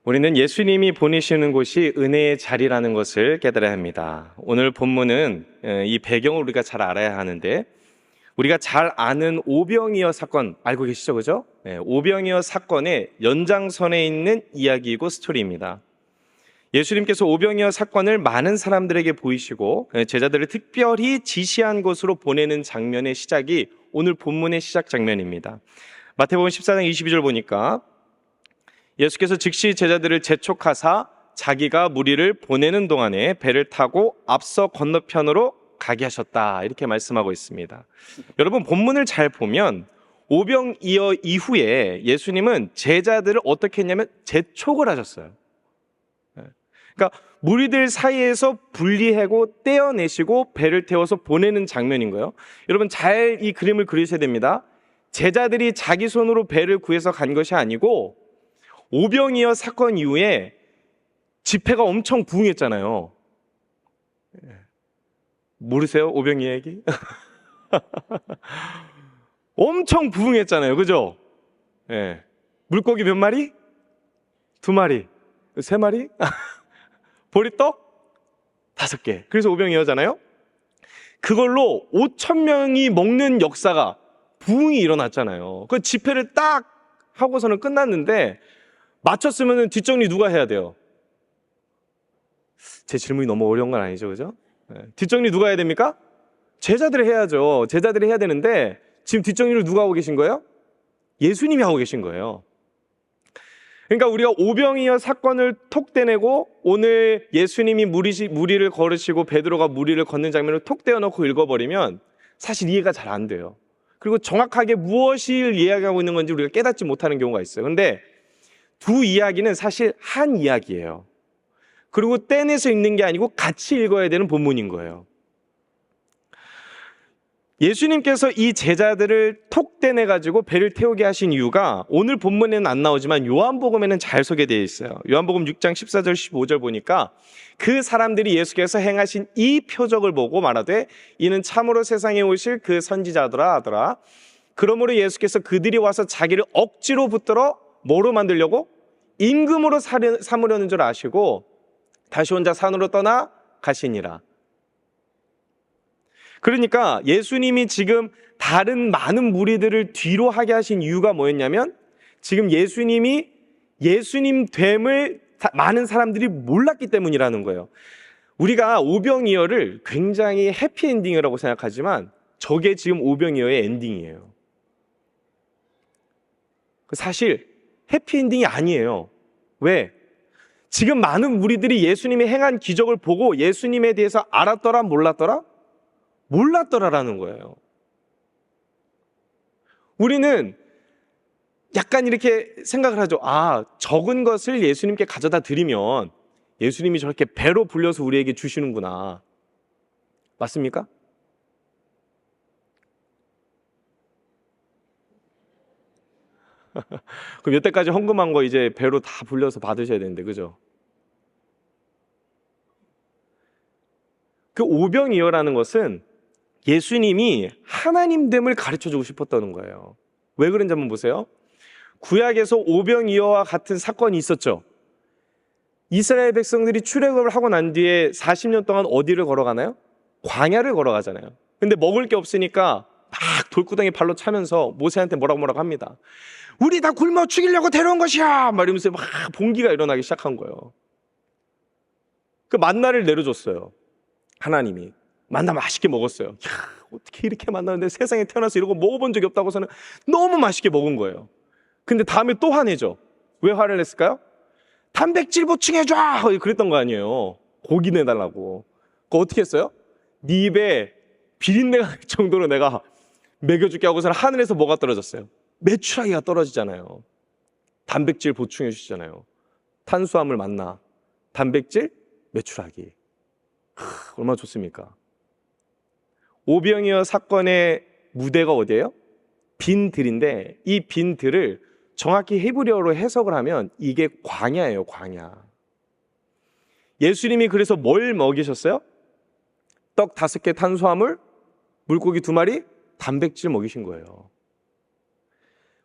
우리는 예수님이 보내시는 곳이 은혜의 자리라는 것을 깨달아야 합니다. 오늘 본문은 이 배경을 우리가 잘 알아야 하는데, 우리가 잘 아는 오병이어 사건 알고 계시죠? 그죠? 오병이어 사건의 연장선에 있는 이야기이고 스토리입니다. 예수님께서 오병이어 사건을 많은 사람들에게 보이시고 제자들을 특별히 지시한 곳으로 보내는 장면의 시작이 오늘 본문의 시작 장면입니다. 마태복음 14장 22절 보니까 예수께서 즉시 제자들을 재촉하사 자기가 무리를 보내는 동안에 배를 타고 앞서 건너편으로 가게 하셨다, 이렇게 말씀하고 있습니다. 여러분, 본문을 잘 보면 오병이어 이후에 예수님은 제자들을 어떻게 했냐면 재촉을 하셨어요. 그러니까 무리들 사이에서 분리하고 떼어내시고 배를 태워서 보내는 장면인 거예요. 여러분, 잘 이 그림을 그리셔야 됩니다. 제자들이 자기 손으로 배를 구해서 간 것이 아니고 오병이어 사건 이후에 집회가 엄청 부흥했잖아요. 모르세요? 오병이어 얘기? 엄청 부흥했잖아요. 그죠? 예. 물고기 몇 마리? 2마리? 3마리? 보리떡? 5개. 그래서 오병이어잖아요. 그걸로 5,000명이 먹는 역사가, 부흥이 일어났잖아요. 그 집회를 딱 하고서는 끝났는데, 마쳤으면 뒷정리 누가 해야 돼요? 제 질문이 너무 어려운 건 아니죠, 그죠? 뒷정리 누가 해야 됩니까? 제자들이 해야죠. 제자들이 해야 되는데 지금 뒷정리를 누가 하고 계신 거예요? 예수님이 하고 계신 거예요. 그러니까 우리가 오병이어 사건을 톡 떼내고 오늘 예수님이 무리를 걸으시고 베드로가 무리를 걷는 장면을 톡 떼어놓고 읽어버리면 사실 이해가 잘 안 돼요. 그리고 정확하게 무엇을 이야기하고 있는 건지 우리가 깨닫지 못하는 경우가 있어요. 그런데 두 이야기는 사실 한 이야기예요. 그리고 떼내서 읽는 게 아니고 같이 읽어야 되는 본문인 거예요. 예수님께서 이 제자들을 톡 떼내가지고 배를 태우게 하신 이유가 오늘 본문에는 안 나오지만 요한복음에는 잘 소개되어 있어요. 요한복음 6장 14절 15절 보니까 그 사람들이 예수께서 행하신 이 표적을 보고 말하되 이는 참으로 세상에 오실 그 선지자더라 하더라. 그러므로 예수께서 그들이 와서 자기를 억지로 붙들어 뭐로 만들려고? 임금으로 삼으려는 줄 아시고 다시 혼자 산으로 떠나 가시니라. 그러니까 예수님이 지금 다른 많은 무리들을 뒤로 하게 하신 이유가 뭐였냐면 지금 예수님이 예수님 됨을 많은 사람들이 몰랐기 때문이라는 거예요. 우리가 오병이어를 굉장히 해피엔딩이라고 생각하지만 저게 지금 오병이어의 엔딩이에요. 사실 해피엔딩이 아니에요. 왜? 지금 많은 무리들이 예수님이 행한 기적을 보고 예수님에 대해서 알았더라 몰랐더라? 몰랐더라라는 거예요. 우리는 약간 이렇게 생각을 하죠. 아, 적은 것을 예수님께 가져다 드리면 예수님이 저렇게 배로 불려서 우리에게 주시는구나. 맞습니까? 그럼 여태까지 헌금한 거 이제 배로 다 불려서 받으셔야 되는데, 그죠? 그 오병이어라는 것은 예수님이 하나님됨을 가르쳐주고 싶었다는 거예요. 왜 그런지 한번 보세요. 구약에서 오병이어와 같은 사건이 있었죠. 이스라엘 백성들이 출애굽을 하고 난 뒤에 40년 동안 어디를 걸어가나요? 광야를 걸어가잖아요. 근데 먹을 게 없으니까 막 돌구덩이 발로 차면서 모세한테 뭐라고 합니다. 우리 다 굶어 죽이려고 데려온 것이야! 막 이러면서 막 봉기가 일어나기 시작한 거예요. 그 만나를 내려줬어요. 하나님이. 만나 맛있게 먹었어요. 이야, 어떻게 이렇게 만나는데 세상에 태어나서 이러고 먹어본 적이 없다고서는 너무 맛있게 먹은 거예요. 근데 다음에 또 화내죠. 왜 화를 냈을까요? 단백질 보충해줘! 그랬던 거 아니에요. 고기 내달라고. 그거 어떻게 했어요? 네 입에 비린내가 날 정도로 내가 먹여줄게 하고서는 하늘에서 뭐가 떨어졌어요? 메추라기가 떨어지잖아요. 단백질 보충해 주시잖아요. 탄수화물 만나, 단백질, 메추라기. 얼마나 좋습니까? 오병이어 사건의 무대가 어디예요? 빈 들인데 이 빈 들을 정확히 히브리어로 해석을 하면 이게 광야예요, 광야. 예수님이 그래서 뭘 먹이셨어요? 떡 5개 탄수화물, 물고기 2마리, 단백질 먹이신 거예요.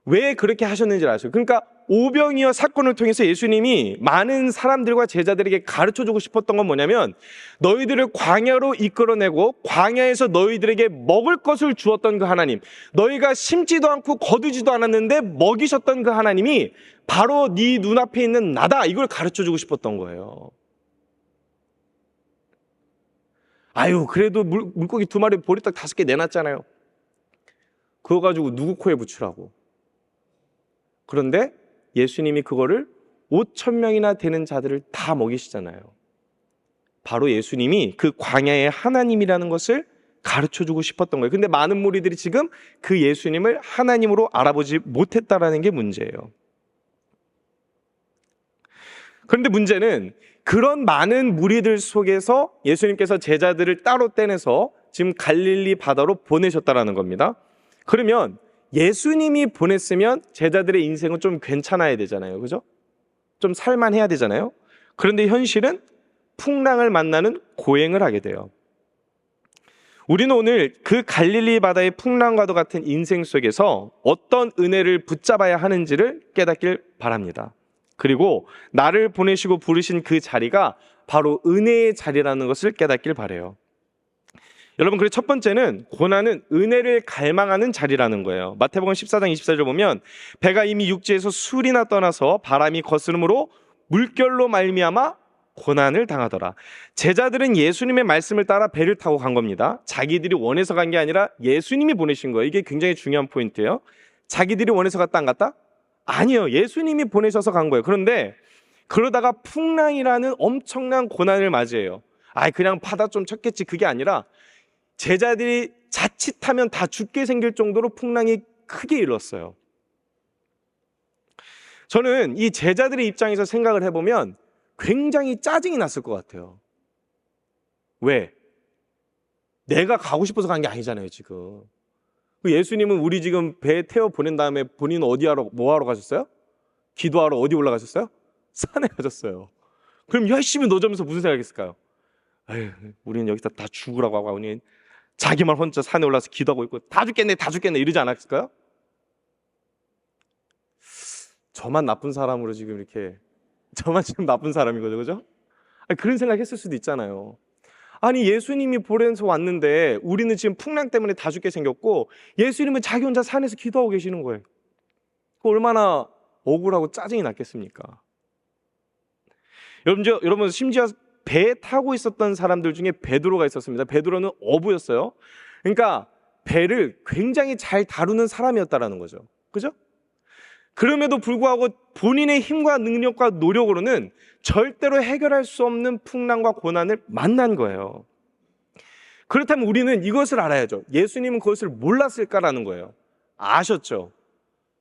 왜 그렇게 하셨는지 아세요? 그러니까 오병이어 사건을 통해서 예수님이 많은 사람들과 제자들에게 가르쳐주고 싶었던 건 뭐냐면, 너희들을 광야로 이끌어내고 광야에서 너희들에게 먹을 것을 주었던 그 하나님, 너희가 심지도 않고 거두지도 않았는데 먹이셨던 그 하나님이 바로 네 눈앞에 있는 나다, 이걸 가르쳐주고 싶었던 거예요. 아유, 그래도 물고기 2마리 보리떡 5개 내놨잖아요. 그거 가지고 누구 코에 붙이라고. 그런데 예수님이 그거를 5,000명이나 되는 자들을 다 먹이시잖아요. 바로 예수님이 그 광야의 하나님이라는 것을 가르쳐주고 싶었던 거예요. 근데 많은 무리들이 지금 그 예수님을 하나님으로 알아보지 못했다라는 게 문제예요. 그런데 문제는 그런 많은 무리들 속에서 예수님께서 제자들을 따로 떼내서 지금 갈릴리 바다로 보내셨다라는 겁니다. 그러면 예수님이 보냈으면 제자들의 인생은 좀 괜찮아야 되잖아요. 그죠? 좀 살만해야 되잖아요. 그런데 현실은 풍랑을 만나는 고행을 하게 돼요. 우리는 오늘 그 갈릴리 바다의 풍랑과도 같은 인생 속에서 어떤 은혜를 붙잡아야 하는지를 깨닫길 바랍니다. 그리고 나를 보내시고 부르신 그 자리가 바로 은혜의 자리라는 것을 깨닫길 바라요. 여러분, 그리고 첫 번째는 고난은 은혜를 갈망하는 자리라는 거예요. 마태복음 14장 24절 보면 배가 이미 육지에서 술이나 떠나서 바람이 거스름으로 물결로 말미암아 고난을 당하더라. 제자들은 예수님의 말씀을 따라 배를 타고 간 겁니다. 자기들이 원해서 간 게 아니라 예수님이 보내신 거예요. 이게 굉장히 중요한 포인트예요. 자기들이 원해서 갔다 안 갔다? 아니요, 예수님이 보내셔서 간 거예요. 그런데 그러다가 풍랑이라는 엄청난 고난을 맞이해요. 그냥 바다 좀 쳤겠지, 그게 아니라 제자들이 자칫하면 다 죽게 생길 정도로 풍랑이 크게 일었어요. 저는 이 제자들의 입장에서 생각을 해보면 굉장히 짜증이 났을 것 같아요. 왜? 내가 가고 싶어서 간 게 아니잖아요, 지금. 예수님은 우리 지금 배에 태워 보낸 다음에 본인은 어디 하러, 뭐 하러 가셨어요? 기도하러 어디 올라가셨어요? 산에 가셨어요. 그럼 열심히 노점에서 무슨 생각했을까요? 우리는 여기서 다 죽으라고 하고 우리는 자기만 혼자 산에 올라서 기도하고 있고 다 죽겠네 이러지 않았을까요? 저만 나쁜 사람으로 지금 이렇게, 저만 지금 나쁜 사람인 거죠, 그죠? 그런 생각했을 수도 있잖아요. 아니, 예수님이 보내서 왔는데 우리는 지금 풍랑 때문에 다 죽게 생겼고 예수님은 자기 혼자 산에서 기도하고 계시는 거예요. 얼마나 억울하고 짜증이 났겠습니까? 여러분 심지어 배에 타고 있었던 사람들 중에 베드로가 있었습니다. 베드로는 어부였어요. 그러니까 배를 굉장히 잘 다루는 사람이었다라는 거죠. 그죠? 그럼에도 불구하고 본인의 힘과 능력과 노력으로는 절대로 해결할 수 없는 풍랑과 고난을 만난 거예요. 그렇다면 우리는 이것을 알아야죠. 예수님은 그것을 몰랐을까라는 거예요. 아셨죠?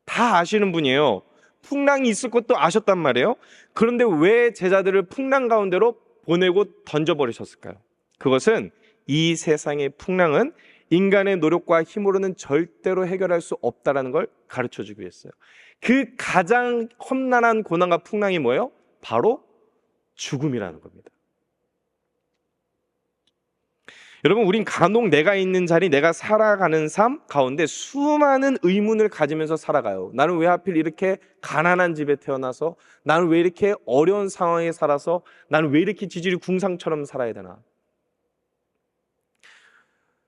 다 아시는 분이에요. 풍랑이 있을 것도 아셨단 말이에요. 그런데 왜 제자들을 풍랑 가운데로 보내고 던져버리셨을까요? 그것은 이 세상의 풍랑은 인간의 노력과 힘으로는 절대로 해결할 수 없다는 걸 가르쳐주기 위해서요. 그 가장 험난한 고난과 풍랑이 뭐예요? 바로 죽음이라는 겁니다. 여러분, 우린 간혹 내가 있는 자리, 내가 살아가는 삶 가운데 수많은 의문을 가지면서 살아가요. 나는 왜 하필 이렇게 가난한 집에 태어나서, 나는 왜 이렇게 어려운 상황에 살아서, 나는 왜 이렇게 지질이 궁상처럼 살아야 되나.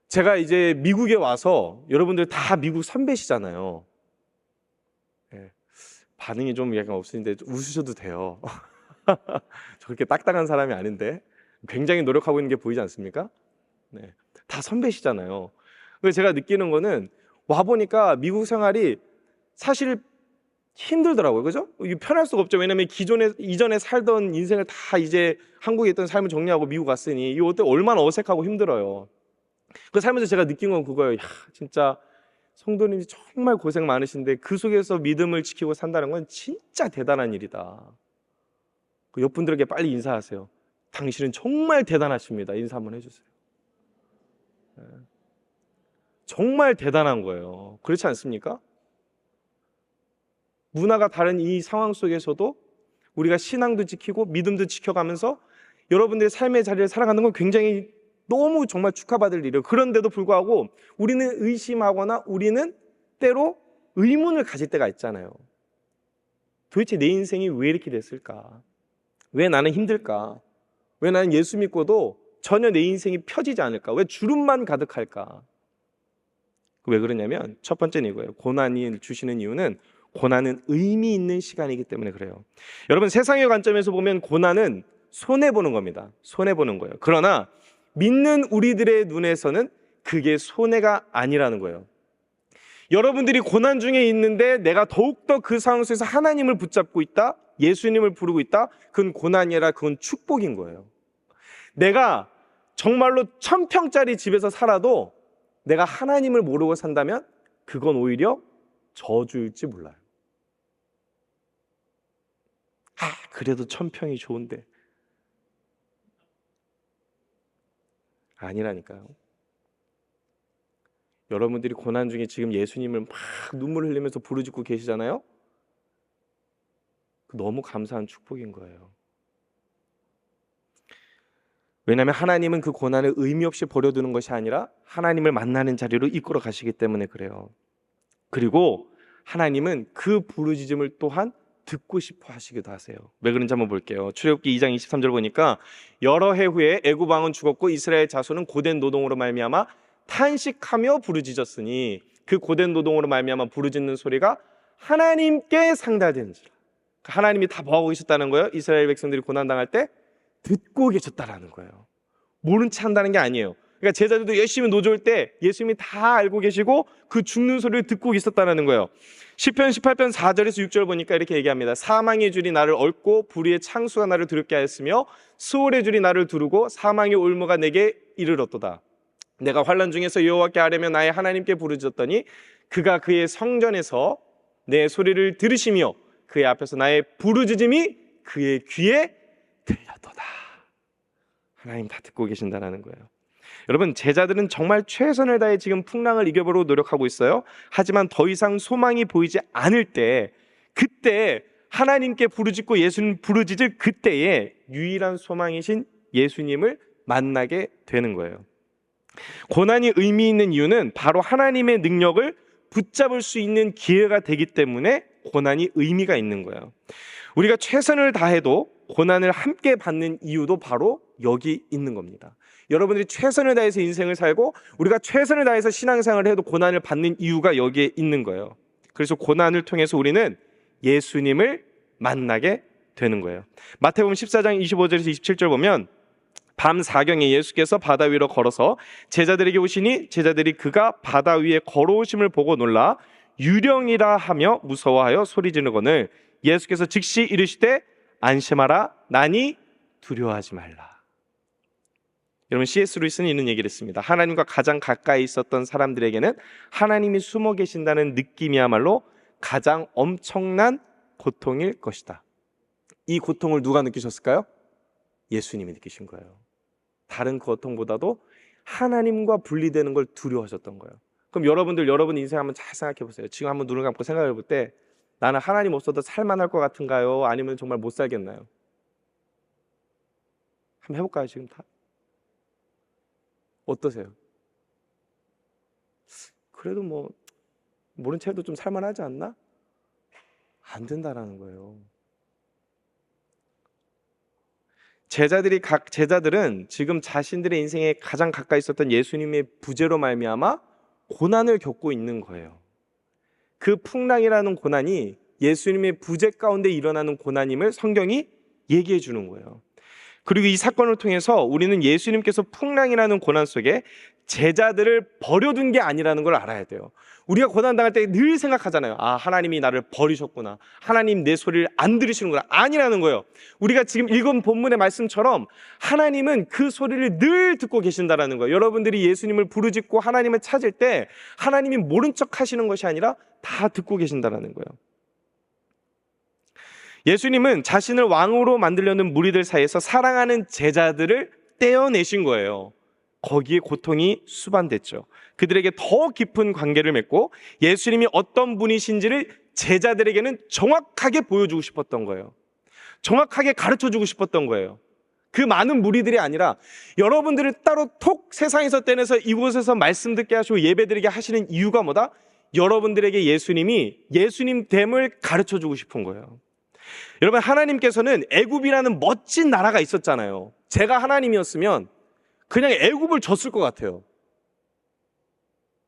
제가 이제 미국에 와서, 여러분들 다 미국 선배시잖아요. 반응이 좀 약간 없으신데 웃으셔도 돼요. 저 그렇게 딱딱한 사람이 아닌데 굉장히 노력하고 있는 게 보이지 않습니까? 네, 다 선배시잖아요. 그래서 제가 느끼는 거는 와보니까 미국 생활이 사실 힘들더라고요. 그죠? 편할 수가 없죠. 왜냐면 이전에 살던 인생을 다 이제 한국에 있던 삶을 정리하고 미국 왔으니 이때 얼마나 어색하고 힘들어요. 그 살면서 제가 느낀 건 그거예요. 진짜 성도님이 정말 고생 많으신데 그 속에서 믿음을 지키고 산다는 건 진짜 대단한 일이다. 그 옆분들에게 빨리 인사하세요. 당신은 정말 대단하십니다. 인사 한번 해주세요. 정말 대단한 거예요. 그렇지 않습니까? 문화가 다른 이 상황 속에서도 우리가 신앙도 지키고 믿음도 지켜가면서 여러분들의 삶의 자리를 살아가는 건 굉장히 너무 정말 축하받을 일이에요. 그런데도 불구하고 우리는 의심하거나 우리는 때로 의문을 가질 때가 있잖아요. 도대체 내 인생이 왜 이렇게 됐을까? 왜 나는 힘들까? 왜 나는 예수 믿고도 전혀 내 인생이 펴지지 않을까? 왜 주름만 가득할까? 왜 그러냐면 첫 번째는 이거예요. 고난이 주시는 이유는 고난은 의미 있는 시간이기 때문에 그래요. 여러분, 세상의 관점에서 보면 고난은 손해보는 겁니다. 손해보는 거예요. 그러나 믿는 우리들의 눈에서는 그게 손해가 아니라는 거예요. 여러분들이 고난 중에 있는데 내가 더욱더 그 상황 속에서 하나님을 붙잡고 있다, 예수님을 부르고 있다, 그건 고난이 아니라 그건 축복인 거예요. 내가 정말로 1000평짜리 집에서 살아도 내가 하나님을 모르고 산다면 그건 오히려 저주일지 몰라요. 그래도 1000평이 좋은데. 아니라니까요. 여러분들이 고난 중에 지금 예수님을 막 눈물 흘리면서 부르짖고 계시잖아요. 너무 감사한 축복인 거예요. 왜냐하면 하나님은 그 고난을 의미 없이 버려두는 것이 아니라 하나님을 만나는 자리로 이끌어 가시기 때문에 그래요. 그리고 하나님은 그 부르짖음을 또한 듣고 싶어 하시기도 하세요. 왜 그런지 한번 볼게요. 출애굽기 2장 23절 보니까 여러 해 후에 애굽 왕은 죽었고 이스라엘 자손은 고된 노동으로 말미암아 탄식하며 부르짖었으니 그 고된 노동으로 말미암아 부르짖는 소리가 하나님께 상달되는지라. 하나님이 다 뭐하고 계셨다는 거예요? 이스라엘 백성들이 고난당할 때 듣고 계셨다라는 거예요. 모른 체 한다는 게 아니에요. 그러니까 제자들도 열심히 노조일 때 예수님이 다 알고 계시고 그 죽는 소리를 듣고 계셨다는 거예요. 시편 18편 4절에서 6절 보니까 이렇게 얘기합니다. 사망의 줄이 나를 얽고 불의의 창수가 나를 두렵게 하였으며 수월의 줄이 나를 두르고 사망의 올무가 내게 이르렀도다. 내가 환난 중에서 여호와께 아뢰며 나의 하나님께 부르짖었더니 그가 그의 성전에서 내 소리를 들으시며 그의 앞에서 나의 부르짖음이 그의 귀에 들렸도다. 하나님 다 듣고 계신다는 거예요. 여러분, 제자들은 정말 최선을 다해 지금 풍랑을 이겨보려고 노력하고 있어요. 하지만 더 이상 소망이 보이지 않을 때, 그때 하나님께 부르짖고 예수님 부르짖을 그때에 유일한 소망이신 예수님을 만나게 되는 거예요. 고난이 의미 있는 이유는 바로 하나님의 능력을 붙잡을 수 있는 기회가 되기 때문에 고난이 의미가 있는 거예요. 우리가 최선을 다해도 고난을 함께 받는 이유도 바로 여기 있는 겁니다. 여러분들이 최선을 다해서 인생을 살고 우리가 최선을 다해서 신앙생활을 해도 고난을 받는 이유가 여기에 있는 거예요. 그래서 고난을 통해서 우리는 예수님을 만나게 되는 거예요. 마태복음 14장 25절에서 27절 보면 밤 사경에 예수께서 바다 위로 걸어서 제자들에게 오시니 제자들이 그가 바다 위에 걸어오심을 보고 놀라 유령이라 하며 무서워하여 소리 지르거늘 예수께서 즉시 이르시되 안심하라 나니 두려워하지 말라. 여러분, C.S. 루이스는 이런 얘기를 했습니다. 하나님과 가장 가까이 있었던 사람들에게는 하나님이 숨어 계신다는 느낌이야말로 가장 엄청난 고통일 것이다. 이 고통을 누가 느끼셨을까요? 예수님이 느끼신 거예요. 다른 고통보다도 하나님과 분리되는 걸 두려워하셨던 거예요. 그럼 여러분 인생 한번 잘 생각해 보세요. 지금 한번 눈을 감고 생각해 볼 때 나는 하나님 없어도 살만할 것 같은가요? 아니면 정말 못 살겠나요? 한번 해볼까요? 지금 다? 어떠세요? 그래도 뭐 모른 채 해도 좀 살만하지 않나? 안 된다라는 거예요. 제자들은 지금 자신들의 인생에 가장 가까이 있었던 예수님의 부재로 말미암아 고난을 겪고 있는 거예요. 그 풍랑이라는 고난이 예수님의 부재 가운데 일어나는 고난임을 성경이 얘기해 주는 거예요. 그리고 이 사건을 통해서 우리는 예수님께서 풍랑이라는 고난 속에 제자들을 버려둔 게 아니라는 걸 알아야 돼요. 우리가 고난당할 때 늘 생각하잖아요. 아, 하나님이 나를 버리셨구나. 하나님 내 소리를 안 들으시는구나. 아니라는 거예요. 우리가 지금 읽은 본문의 말씀처럼 하나님은 그 소리를 늘 듣고 계신다라는 거예요. 여러분들이 예수님을 부르짖고 하나님을 찾을 때 하나님이 모른 척 하시는 것이 아니라 다 듣고 계신다라는 거예요. 예수님은 자신을 왕으로 만들려는 무리들 사이에서 사랑하는 제자들을 떼어내신 거예요. 거기에 고통이 수반됐죠. 그들에게 더 깊은 관계를 맺고 예수님이 어떤 분이신지를 제자들에게는 정확하게 보여주고 싶었던 거예요. 정확하게 가르쳐주고 싶었던 거예요. 그 많은 무리들이 아니라 여러분들을 따로 톡 세상에서 떼내서 이곳에서 말씀 듣게 하시고 예배드리게 하시는 이유가 뭐다? 여러분들에게 예수님이 예수님 됨을 가르쳐 주고 싶은 거예요. 여러분, 하나님께서는 애굽이라는 멋진 나라가 있었잖아요. 제가 하나님이었으면 그냥 애굽을 줬을 것 같아요.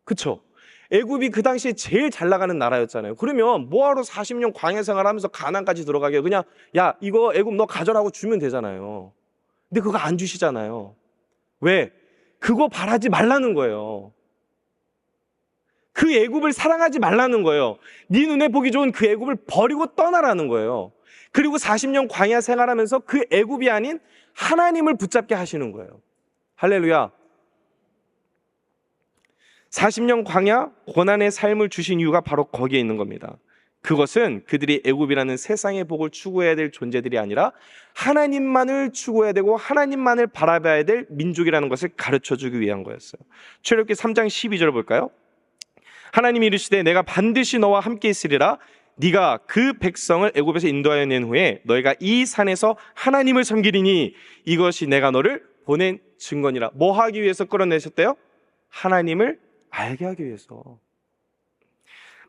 그쵸? 애굽이 그 당시에 제일 잘 나가는 나라였잖아요. 그러면 뭐하러 40년 광야 생활하면서 가나안까지 들어가게, 그냥 야 이거 애굽 너 가져라고 주면 되잖아요. 근데 그거 안 주시잖아요. 왜? 그거 바라지 말라는 거예요. 그 애굽을 사랑하지 말라는 거예요. 네 눈에 보기 좋은 그 애굽을 버리고 떠나라는 거예요. 그리고 40년 광야 생활하면서 그 애굽이 아닌 하나님을 붙잡게 하시는 거예요. 할렐루야. 40년 광야 고난의 삶을 주신 이유가 바로 거기에 있는 겁니다. 그것은 그들이 애굽이라는 세상의 복을 추구해야 될 존재들이 아니라 하나님만을 추구해야 되고 하나님만을 바라봐야 될 민족이라는 것을 가르쳐주기 위한 거였어요. 출애굽기 3장 12절을 볼까요? 하나님이 이르시되 내가 반드시 너와 함께 있으리라. 네가 그 백성을 애굽에서 인도하여 낸 후에 너희가 이 산에서 하나님을 섬기리니 이것이 내가 너를 보낸 증거니라. 뭐 하기 위해서 끌어내셨대요? 하나님을 알게 하기 위해서.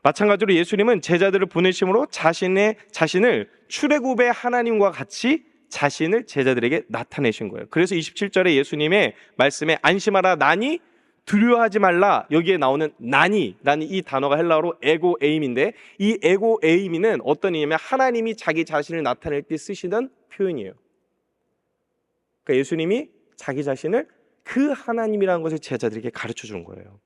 마찬가지로 예수님은 제자들을 보내심으로 자신을 출애굽의 하나님과 같이 자신을 제자들에게 나타내신 거예요. 그래서 27절에 예수님의 말씀에 안심하라 나니 두려워하지 말라, 여기에 나오는 나니라는 이 단어가 헬라어로 에고에임인데, 이 에고에임이는 어떤 의미냐면 하나님이 자기 자신을 나타낼 때 쓰시던 표현이에요. 그러니까 예수님이 자기 자신을 그 하나님이라는 것을 제자들에게 가르쳐 준 거예요.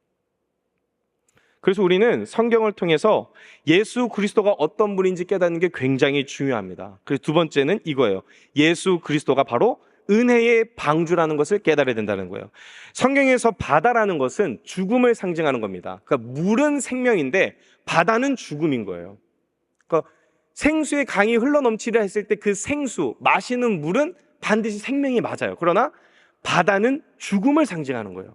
그래서 우리는 성경을 통해서 예수 그리스도가 어떤 분인지 깨닫는 게 굉장히 중요합니다. 그래서 두 번째는 이거예요. 예수 그리스도가 바로 은혜의 방주라는 것을 깨달아야 된다는 거예요. 성경에서 바다라는 것은 죽음을 상징하는 겁니다. 그러니까 물은 생명인데 바다는 죽음인 거예요. 그러니까 생수의 강이 흘러넘치려 했을 때 그 생수, 마시는 물은 반드시 생명이 맞아요. 그러나 바다는 죽음을 상징하는 거예요.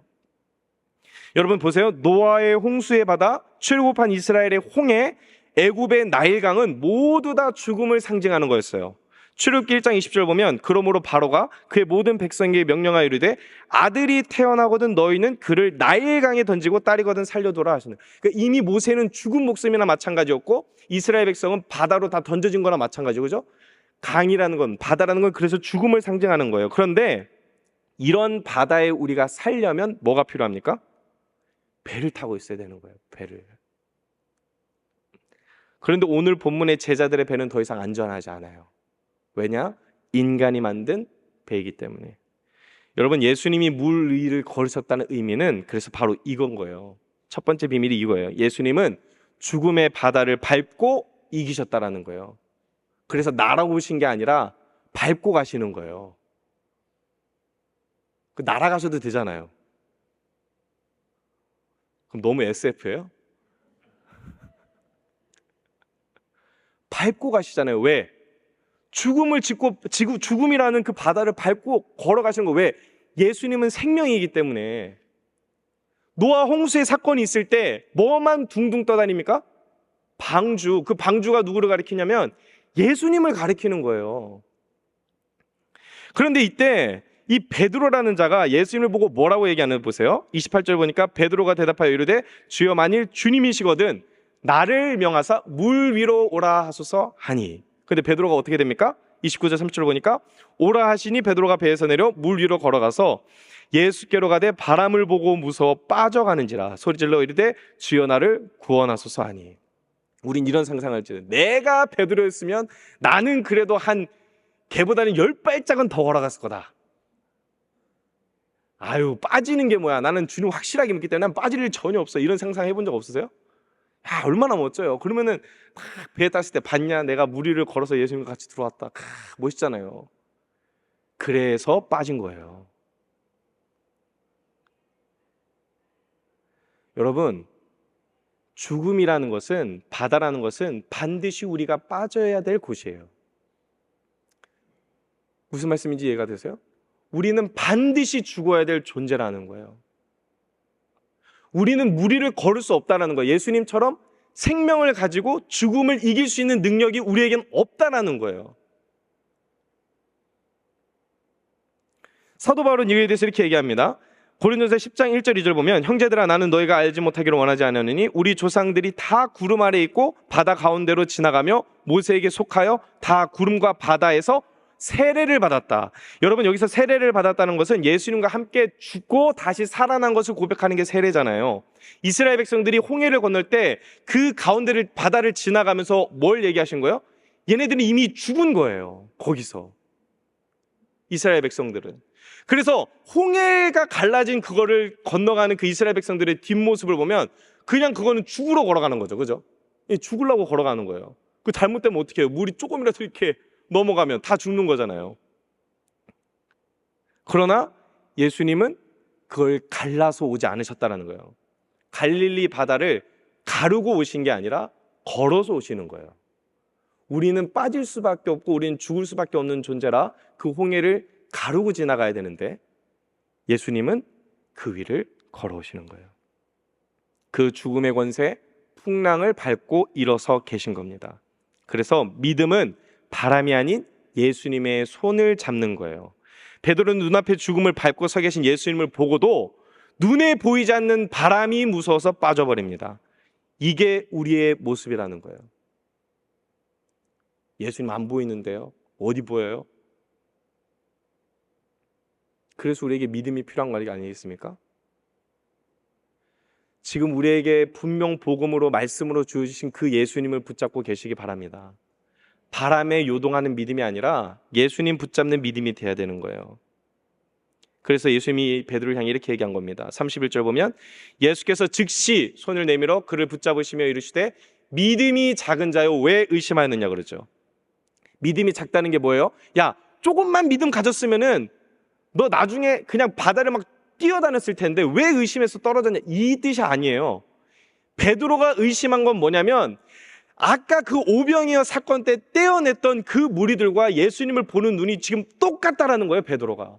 여러분 보세요. 노아의 홍수의 바다, 출애굽한 이스라엘의 홍해, 애굽의 나일강은 모두 다 죽음을 상징하는 거였어요. 출애굽기 1장 20절 보면 그러므로 바로가 그의 모든 백성에게 명령하여 이르되 아들이 태어나거든 너희는 그를 나일강에 던지고 딸이거든 살려두라 하시는. 그러니까 이미 모세는 죽은 목숨이나 마찬가지였고 이스라엘 백성은 바다로 다 던져진 거나 마찬가지고, 그죠? 강이라는 건, 바다라는 건 그래서 죽음을 상징하는 거예요. 그런데 이런 바다에 우리가 살려면 뭐가 필요합니까? 배를 타고 있어야 되는 거예요. 배를. 그런데 오늘 본문의 제자들의 배는 더 이상 안전하지 않아요. 왜냐? 인간이 만든 배이기 때문에. 여러분, 예수님이 물 위를 걸으셨다는 의미는 그래서 바로 이건 거예요. 첫 번째 비밀이 이거예요. 예수님은 죽음의 바다를 밟고 이기셨다라는 거예요. 그래서 날아오신 게 아니라 밟고 가시는 거예요. 날아가셔도 되잖아요. 그럼 너무 SF예요? 밟고 가시잖아요. 왜? 죽음을 죽음이라는 그 바다를 밟고 걸어가시는 거. 왜? 예수님은 생명이기 때문에. 노아 홍수의 사건이 있을 때 뭐만 둥둥 떠다닙니까? 방주. 그 방주가 누구를 가리키냐면 예수님을 가리키는 거예요. 그런데 이때 이 베드로라는 자가 예수님을 보고 뭐라고 얘기하는 보세요. 28절 보니까 베드로가 대답하여 이르되 주여 만일 주님이시거든 나를 명하사 물 위로 오라 하소서 하니. 근데 베드로가 어떻게 됩니까? 29절 30절 보니까 오라 하시니 베드로가 배에서 내려 물 위로 걸어가서 예수께로 가되 바람을 보고 무서워 빠져가는지라 소리질러 이르되 주여 나를 구원하소서 하니. 우린 이런 상상을 지어요. 내가 베드로였으면 나는 그래도 한 걔보다는 10발짝은 더 걸어갔을 거다. 아유, 빠지는 게 뭐야. 나는 주님 확실하게 믿기 때문에 난 빠질 일 전혀 없어. 이런 상상 해본 적 없으세요? 야, 얼마나 멋져요. 그러면은 막 배에 탔을 때 봤냐? 내가 물 위를 걸어서 예수님과 같이 들어왔다. 멋있잖아요. 그래서 빠진 거예요. 여러분, 죽음이라는 것은, 바다라는 것은 반드시 우리가 빠져야 될 곳이에요. 무슨 말씀인지 이해가 되세요? 우리는 반드시 죽어야 될 존재라는 거예요. 우리는 물 위를 걸을 수 없다는 거예요. 예수님처럼 생명을 가지고 죽음을 이길 수 있는 능력이 우리에겐 없다는 거예요. 사도 바울은 이에 대해서 이렇게 얘기합니다. 고린도서 10장 1절 2절 보면 형제들아 나는 너희가 알지 못하기를 원하지 않으니 우리 조상들이 다 구름 아래 있고 바다 가운데로 지나가며 모세에게 속하여 다 구름과 바다에서 세례를 받았다. 여러분 여기서 세례를 받았다는 것은 예수님과 함께 죽고 다시 살아난 것을 고백하는 게 세례잖아요. 이스라엘 백성들이 홍해를 건널 때 그 가운데를 바다를 지나가면서 뭘 얘기하신 거예요? 얘네들은 이미 죽은 거예요. 거기서 이스라엘 백성들은. 그래서 홍해가 갈라진 그거를 건너가는 그 이스라엘 백성들의 뒷모습을 보면 그냥 그거는 죽으러 걸어가는 거죠. 그죠? 죽으려고 걸어가는 거예요. 그 잘못되면 어떻게 해요? 물이 조금이라도 이렇게 넘어가면 다 죽는 거잖아요. 그러나 예수님은 그걸 갈라서 오지 않으셨다는 거예요. 갈릴리 바다를 가르고 오신 게 아니라 걸어서 오시는 거예요. 우리는 빠질 수밖에 없고 우리는 죽을 수밖에 없는 존재라 그 홍해를 가르고 지나가야 되는데 예수님은 그 위를 걸어오시는 거예요. 그 죽음의 권세, 풍랑을 밟고 일어서 계신 겁니다. 그래서 믿음은 바람이 아닌 예수님의 손을 잡는 거예요. 베드로는 눈앞에 죽음을 밟고 서 계신 예수님을 보고도 눈에 보이지 않는 바람이 무서워서 빠져버립니다. 이게 우리의 모습이라는 거예요. 예수님 안 보이는데요. 어디 보여요? 그래서 우리에게 믿음이 필요한 거 아니겠습니까? 지금 우리에게 분명 복음으로 말씀으로 주신 그 예수님을 붙잡고 계시기 바랍니다. 바람에 요동하는 믿음이 아니라 예수님 붙잡는 믿음이 돼야 되는 거예요. 그래서 예수님이 베드로를 향해 이렇게 얘기한 겁니다. 31절 보면 예수께서 즉시 손을 내밀어 그를 붙잡으시며 이르시되 믿음이 작은 자여 왜 의심하였느냐 그러죠. 믿음이 작다는 게 뭐예요? 야, 조금만 믿음 가졌으면은 너 나중에 그냥 바다를 막 뛰어다녔을 텐데 왜 의심해서 떨어졌냐, 이 뜻이 아니에요. 베드로가 의심한 건 뭐냐면 아까 그 오병이어 사건 때 떼어냈던 그 무리들과 예수님을 보는 눈이 지금 똑같다라는 거예요. 베드로가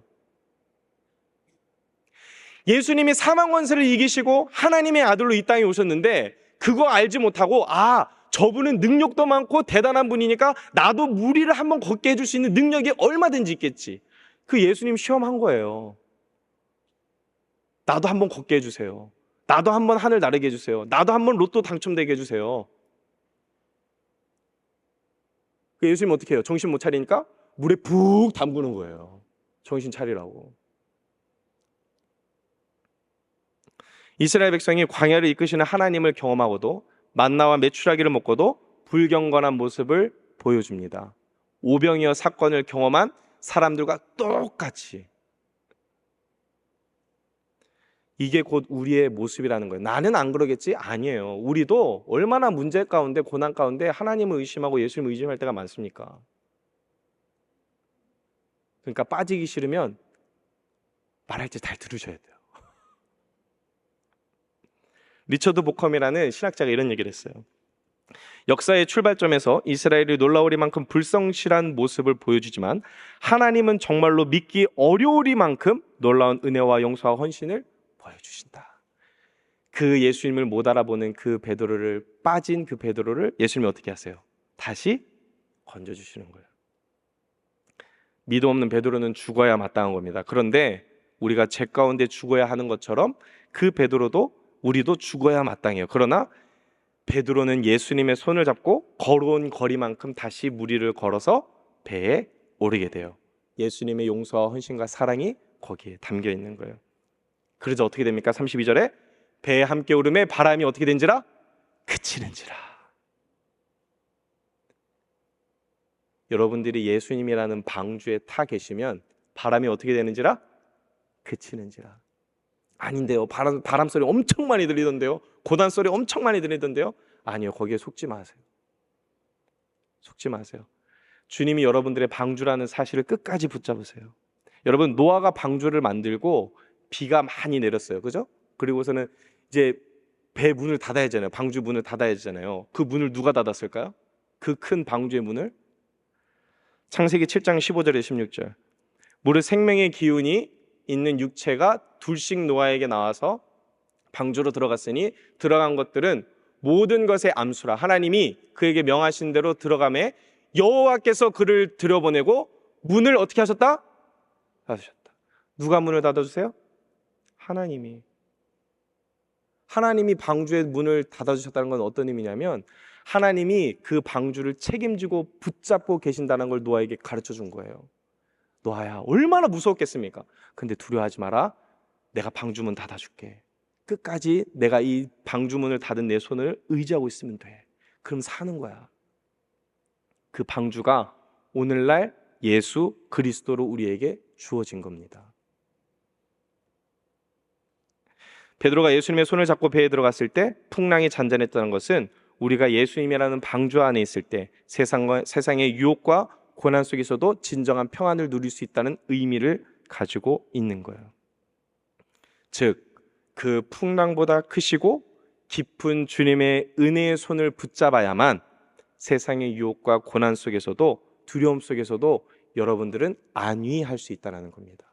예수님이 사망 권세를 이기시고 하나님의 아들로 이 땅에 오셨는데 그거 알지 못하고 저분은 능력도 많고 대단한 분이니까 나도 무리를 한번 걷게 해줄 수 있는 능력이 얼마든지 있겠지. 그 예수님 시험한 거예요. 나도 한번 걷게 해주세요. 나도 한번 하늘 나르게 해주세요. 나도 한번 로또 당첨되게 해주세요. 그 예수님 어떻게 해요? 정신 못 차리니까 물에 푹 담그는 거예요. 정신 차리라고. 이스라엘 백성이 광야를 이끄시는 하나님을 경험하고도 만나와 메추라기를 먹고도 불경건한 모습을 보여줍니다. 오병이어 사건을 경험한 사람들과 똑같이. 이게 곧 우리의 모습이라는 거예요. 나는 안 그러겠지? 아니에요. 우리도 얼마나 문제 가운데 고난 가운데 하나님을 의심하고 예수님을 의심할 때가 많습니까? 그러니까 빠지기 싫으면 말할 때 잘 들으셔야 돼요. 리처드 보컴이라는 신학자가 이런 얘기를 했어요. 역사의 출발점에서 이스라엘이 놀라우리만큼 불성실한 모습을 보여주지만 하나님은 정말로 믿기 어려우리만큼 놀라운 은혜와 용서와 헌신을 보여주신다. 그 예수님을 못 알아보는 그 베드로를, 빠진 그 베드로를 예수님이 어떻게 하세요? 다시 건져주시는 거예요. 믿음 없는 베드로는 죽어야 마땅한 겁니다. 그런데 우리가 죄 가운데 죽어야 하는 것처럼 그 베드로도 우리도 죽어야 마땅해요. 그러나 베드로는 예수님의 손을 잡고 걸어온 거리만큼 다시 무리를 걸어서 배에 오르게 돼요. 예수님의 용서와 헌신과 사랑이 거기에 담겨 있는 거예요. 그래서 어떻게 됩니까? 32절에 배에 함께 오름에 바람이 어떻게 된지라? 그치는지라. 여러분들이 예수님이라는 방주에 타 계시면 바람이 어떻게 되는지라? 그치는지라. 아닌데요. 바람 소리 엄청 많이 들리던데요. 고단 소리 엄청 많이 들리던데요. 아니요. 거기에 속지 마세요. 속지 마세요. 주님이 여러분들의 방주라는 사실을 끝까지 붙잡으세요. 여러분, 노아가 방주를 만들고 비가 많이 내렸어요. 그죠? 그리고서는 이제 배 문을 닫아야 하잖아요. 방주 문을 닫아야 하잖아요. 그 문을 누가 닫았을까요? 그 큰 방주의 문을? 창세기 7장 15절에 16절. 무릇 생명의 기운이 있는 육체가 둘씩 노아에게 나와서 방주로 들어갔으니 들어간 것들은 모든 것의 암수라. 하나님이 그에게 명하신 대로 들어가매 여호와께서 그를 들여보내고 문을 어떻게 하셨다? 닫으셨다. 누가 문을 닫아주세요? 하나님이 방주의 문을 닫아주셨다는 건 어떤 의미냐면 하나님이 그 방주를 책임지고 붙잡고 계신다는 걸 노아에게 가르쳐 준 거예요. 노아야, 얼마나 무서웠겠습니까? 근데 두려워하지 마라. 내가 방주문 닫아줄게. 끝까지 내가 이 방주문을 닫은 내 손을 의지하고 있으면 돼. 그럼 사는 거야. 그 방주가 오늘날 예수 그리스도로 우리에게 주어진 겁니다. 베드로가 예수님의 손을 잡고 배에 들어갔을 때 풍랑이 잔잔했다는 것은 우리가 예수님이라는 방주 안에 있을 때 세상의 유혹과 고난 속에서도 진정한 평안을 누릴 수 있다는 의미를 가지고 있는 거예요. 즉, 그 풍랑보다 크시고 깊은 주님의 은혜의 손을 붙잡아야만 세상의 유혹과 고난 속에서도 두려움 속에서도 여러분들은 안위할 수 있다는 겁니다.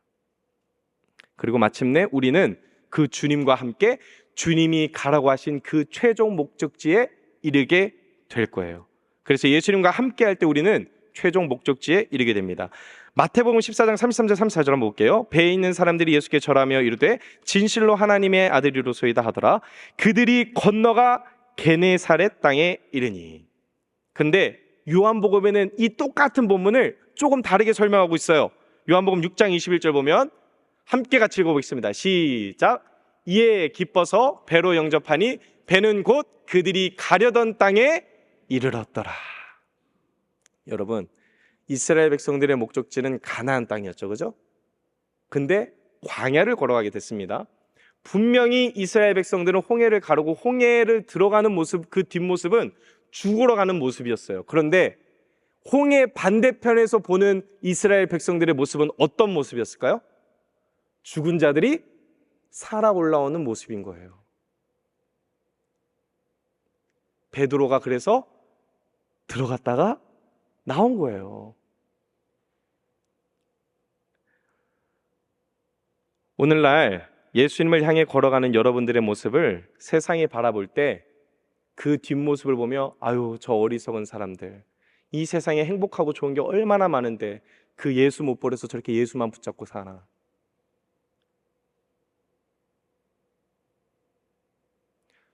그리고 마침내 우리는 그 주님과 함께 주님이 가라고 하신 그 최종 목적지에 이르게 될 거예요. 그래서 예수님과 함께 할 때 우리는 최종 목적지에 이르게 됩니다. 마태복음 14장 33절 34절 한번 볼게요. 배에 있는 사람들이 예수께 절하며 이르되 진실로 하나님의 아들이로소이다 하더라. 그들이 건너가 게네사렛 땅에 이르니. 근데 요한복음에는 이 똑같은 본문을 조금 다르게 설명하고 있어요. 요한복음 6장 21절 보면 함께 같이 읽어보겠습니다. 시작. 이에 기뻐서 배로 영접하니 배는 곧 그들이 가려던 땅에 이르렀더라. 여러분, 이스라엘 백성들의 목적지는 가나안 땅이었죠, 그죠? 근데 광야를 걸어가게 됐습니다. 분명히 이스라엘 백성들은 홍해를 가르고 홍해를 들어가는 모습, 그 뒷모습은 죽으러 가는 모습이었어요. 그런데 홍해 반대편에서 보는 이스라엘 백성들의 모습은 어떤 모습이었을까요? 죽은 자들이 살아 올라오는 모습인 거예요. 베드로가 그래서 들어갔다가 나온 거예요. 오늘날 예수님을 향해 걸어가는 여러분들의 모습을 세상이 바라볼 때 그 뒷모습을 보며 아유, 저 어리석은 사람들, 이 세상에 행복하고 좋은 게 얼마나 많은데 그 예수 못 버려서 저렇게 예수만 붙잡고 사나.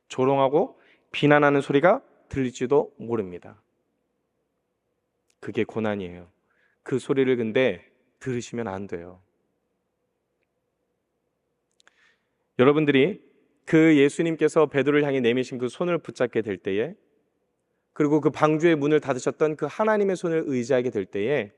조롱하고 비난하는 소리가 들릴지도 모릅니다. 그게 고난이에요. 그 소리를 근데 들으시면 안 돼요. 여러분들이 그 예수님께서 베드로를 향해 내미신 그 손을 붙잡게 될 때에, 그리고 그 방주의 문을 닫으셨던 그 하나님의 손을 의지하게 될 때에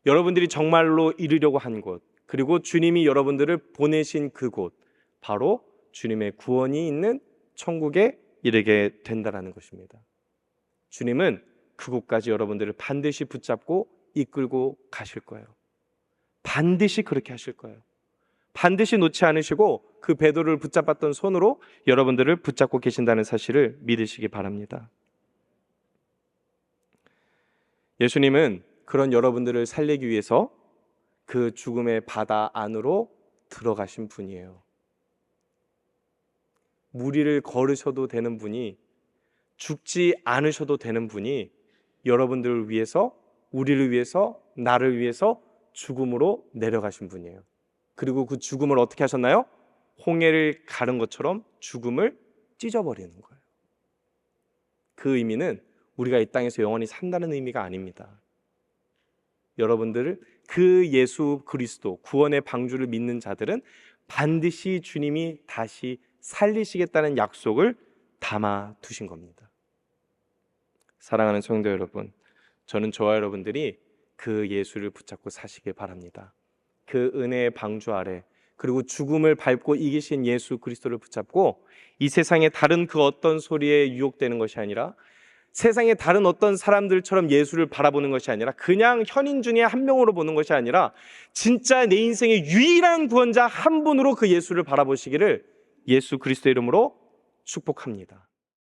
여러분들이 정말로 이루려고 한 곳, 그리고 주님이 여러분들을 보내신 그곳, 바로 주님의 구원이 있는 천국에 이르게 된다는 것입니다. 주님은 그곳까지 여러분들을 반드시 붙잡고 이끌고 가실 거예요. 반드시 그렇게 하실 거예요. 반드시 놓지 않으시고 그 베드로를 붙잡았던 손으로 여러분들을 붙잡고 계신다는 사실을 믿으시기 바랍니다. 예수님은 그런 여러분들을 살리기 위해서 그 죽음의 바다 안으로 들어가신 분이에요. 무리를 걸으셔도 되는 분이, 죽지 않으셔도 되는 분이 여러분들을 위해서, 우리를 위해서, 나를 위해서 죽음으로 내려가신 분이에요. 그리고 그 죽음을 어떻게 하셨나요? 홍해를 가른 것처럼 죽음을 찢어버리는 거예요. 그 의미는 우리가 이 땅에서 영원히 산다는 의미가 아닙니다. 여러분들을 그 예수 그리스도 구원의 방주를 믿는 자들은 반드시 주님이 다시 살리시겠다는 약속을 담아 두신 겁니다. 사랑하는 성도 여러분, 저는 저와 여러분들이 그 예수를 붙잡고 사시길 바랍니다. 그 은혜의 방주 아래, 그리고 죽음을 밟고 이기신 예수 그리스도를 붙잡고 이 세상의 다른 그 어떤 소리에 유혹되는 것이 아니라, 세상의 다른 어떤 사람들처럼 예수를 바라보는 것이 아니라, 그냥 현인 중에 한 명으로 보는 것이 아니라 진짜 내 인생의 유일한 구원자 한 분으로 그 예수를 바라보시기를 예수 그리스도의 이름으로 축복합니다.